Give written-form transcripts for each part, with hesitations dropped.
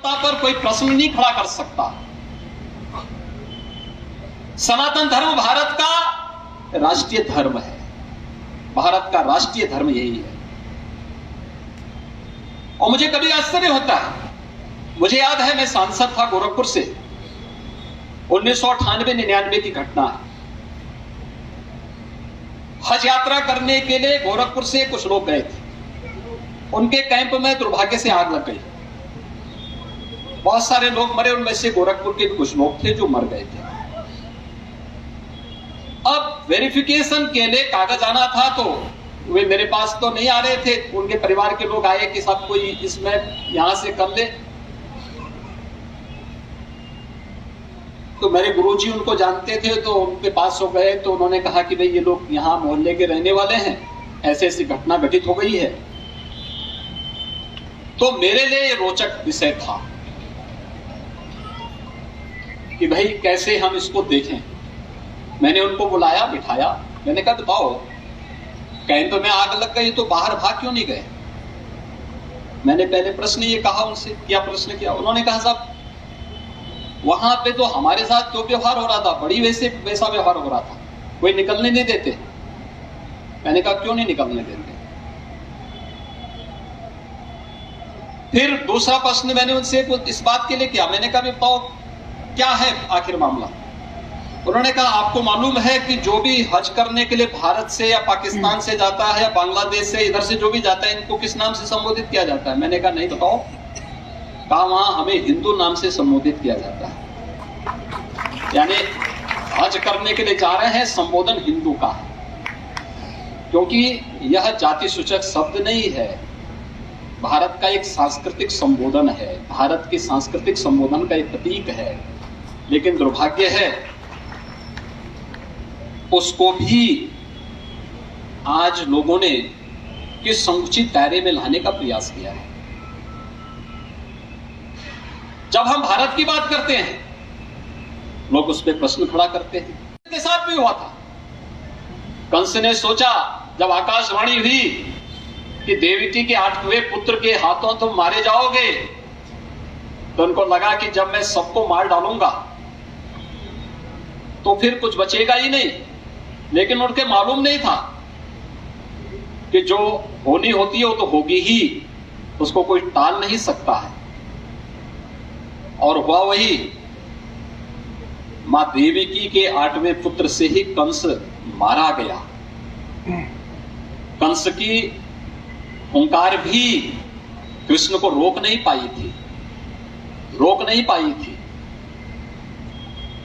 पर कोई प्रश्न नहीं खड़ा कर सकता। सनातन धर्म भारत का राष्ट्रीय धर्म है, भारत का राष्ट्रीय धर्म यही है। और मुझे कभी आश्चर्य होता है, मुझे याद है मैं सांसद था गोरखपुर से, 1998-99 की घटना है। हज यात्रा करने के लिए गोरखपुर से कुछ लोग गए थे, उनके कैंप में दुर्भाग्य से आग लग गई, बहुत सारे लोग मरे, उनमें से गोरखपुर के कुछ लोग थे जो मर गए थे। अब वेरिफिकेशन के लिए कागज आना था, तो वे मेरे पास तो नहीं आ रहे थे, उनके परिवार के लोग आए कि सब कोई इसमें यहां से कर ले। तो मेरे गुरुजी उनको जानते थे, तो उनके पास हो गए, तो उन्होंने कहा कि भाई ये लोग यहाँ मोहल्ले के रहने वाले हैं, ऐसे ऐसी घटना घटित हो गई है। तो मेरे लिए ये रोचक विषय था कि भाई कैसे हम इसको देखें। मैंने उनको बुलाया, बिठाया, मैंने कहा बताओ कैंप में आग लग गई तो बाहर भाग क्यों नहीं गए। मैंने पहले प्रश्न ये कहा उनसे, क्या प्रश्न किया, उन्होंने कहा साहब वहां पे तो हमारे साथ जो व्यवहार हो रहा था बड़ी वैसा व्यवहार हो रहा था, कोई निकलने नहीं देते। मैंने कहा क्यों नहीं निकलने देते। फिर दूसरा प्रश्न मैंने उनसे इस बात के लिए किया, मैंने कहा बताओ क्या है आखिर मामला। उन्होंने कहा आपको मालूम है कि जो भी हज करने के लिए भारत से या पाकिस्तान से जाता है या बांग्लादेश से इधर से जो भी जाता है, इनको किस नाम से संबोधित किया जाता है। मैंने कहा नहीं बताओ। कहा वहां हमें हिंदू नाम से संबोधित किया जाता है, यानी हज करने के लिए जा रहे हैं, संबोधन हिंदू का है, क्योंकि यह जाति सूचक शब्द नहीं है, भारत का एक सांस्कृतिक संबोधन है, भारत के सांस्कृतिक संबोधन का एक प्रतीक है। लेकिन दुर्भाग्य है उसको भी आज लोगों ने किस संकुचित दायरे में लाने का प्रयास किया है। जब हम भारत की बात करते हैं लोग उस पर प्रश्न खड़ा करते हैं। के साथ भी हुआ था, कंस ने सोचा जब आकाशवाणी हुई कि देवकी के 8वें पुत्र के हाथों तुम मारे जाओगे, तो उनको लगा कि जब मैं सबको मार डालूंगा तो फिर कुछ बचेगा ही नहीं। लेकिन उनके मालूम नहीं था कि जो होनी होती है वो तो होगी ही, उसको कोई टाल नहीं सकता है। और हुआ वही, मां देवकी के 8वें पुत्र से ही कंस मारा गया। कंस की हुंकार भी कृष्ण को रोक नहीं पाई थी।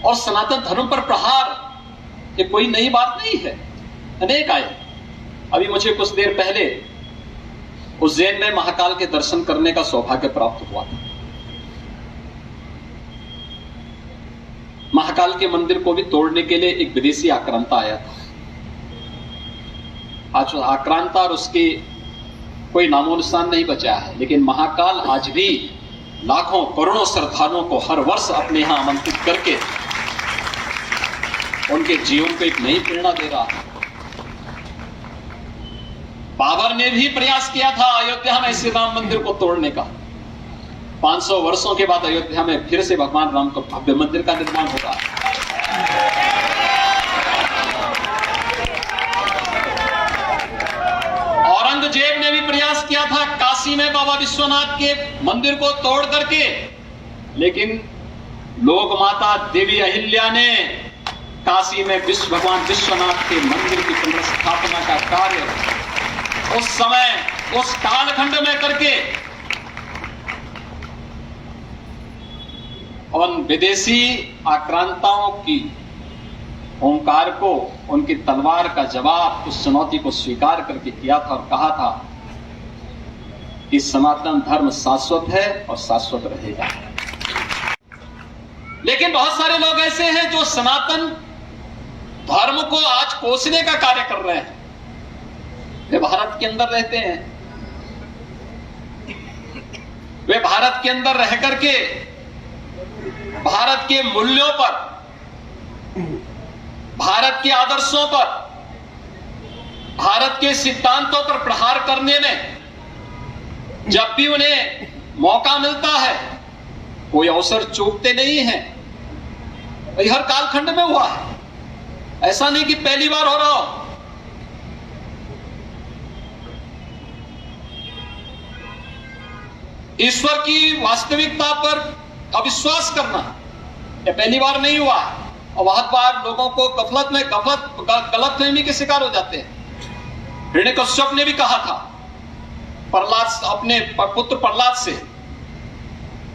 और सनातन धर्म पर प्रहार ये कोई नई बात नहीं है, अनेक आए। अभी मुझे कुछ देर पहले उज्जैन में महाकाल के दर्शन करने का सौभाग्य प्राप्त हुआ था। महाकाल के मंदिर को भी तोड़ने के लिए एक विदेशी आक्रांता आया था। आज आक्रांता और उसके कोई नामो निशान नहीं बचा है, लेकिन महाकाल आज भी लाखों करोड़ों श्रद्धालुओं को हर वर्ष अपने यहां आमंत्रित करके उनके जीवन को एक नई प्रेरणा दे रहा है। बाबर ने भी प्रयास किया था अयोध्या में श्री राम मंदिर को तोड़ने का। 500 वर्षों के बाद अयोध्या में फिर से भगवान राम का भव्य मंदिर का निर्माण होगा। औरंगजेब ने भी प्रयास किया था काशी में बाबा विश्वनाथ के मंदिर को तोड़ करके, लेकिन लोक माता देवी अहिल्या ने काशी में भगवान विश्वनाथ के मंदिर की पुनर्स्थापना का कार्य उस समय उस कालखंड में करके उन विदेशी आक्रांताओं की ओंकार को, उनकी तलवार का जवाब, उस चुनौती को स्वीकार करके किया था और कहा था कि सनातन धर्म शाश्वत है और शाश्वत रहेगा। लेकिन बहुत सारे लोग ऐसे हैं जो सनातन धर्म को आज कोसने का कार्य कर रहे हैं। वे भारत के अंदर रहते हैं, वे भारत के अंदर रह करके भारत के मूल्यों पर, भारत के आदर्शों पर, भारत के सिद्धांतों पर प्रहार करने में जब भी उन्हें मौका मिलता है कोई अवसर चूकते नहीं हैं। भाई हर कालखंड में हुआ है, ऐसा नहीं कि पहली बार हो रहा हो। ईश्वर की वास्तविकता पर अविश्वास करना यह पहली बार नहीं हुआ है, और बहुत बार लोगों को गलतफहमी के शिकार हो जाते हैं। हिरण्यकश्यप ने भी कहा था प्रहलाद, अपने पुत्र प्रहलाद से,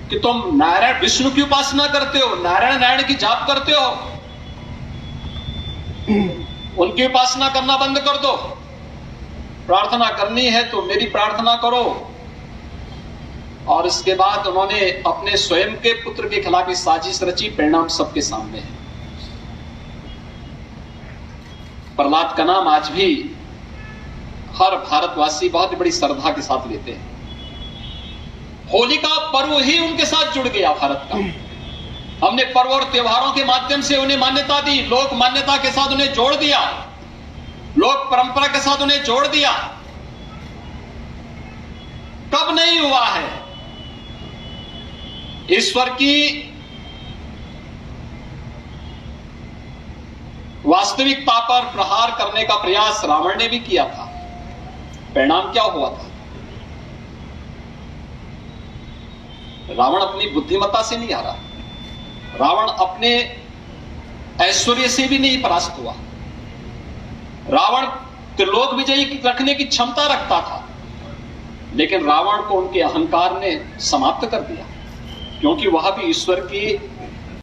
कि तुम नारायण विष्णु की उपासना करते हो, नारायण की जाप करते हो, उनकी उपासना करना बंद कर दो। प्रार्थना करनी है तो मेरी प्रार्थना करो। और इसके बाद उन्होंने अपने स्वयं के पुत्र के खिलाफ ही साजिश रची। परिणाम सबके सामने है। प्रहलाद का नाम आज भी हर भारतवासी बहुत बड़ी श्रद्धा के साथ लेते हैं। होली का पर्व ही उनके साथ जुड़ गया भारत का। हमने पर्व और त्योहारों के माध्यम से उन्हें मान्यता दी, लोक मान्यता के साथ उन्हें जोड़ दिया, लोक परंपरा के साथ उन्हें जोड़ दिया। कब नहीं हुआ है? ईश्वर की वास्तविकता पर प्रहार करने का प्रयास रावण ने भी किया था। परिणाम क्या हुआ था? रावण अपनी बुद्धिमत्ता से नहीं हारा, रावण अपने ऐश्वर्य से भी नहीं परास्त हुआ। रावण त्रिलोक विजयी रखने की क्षमता रखता था, लेकिन रावण को उनके अहंकार ने समाप्त कर दिया, क्योंकि वह भी ईश्वर की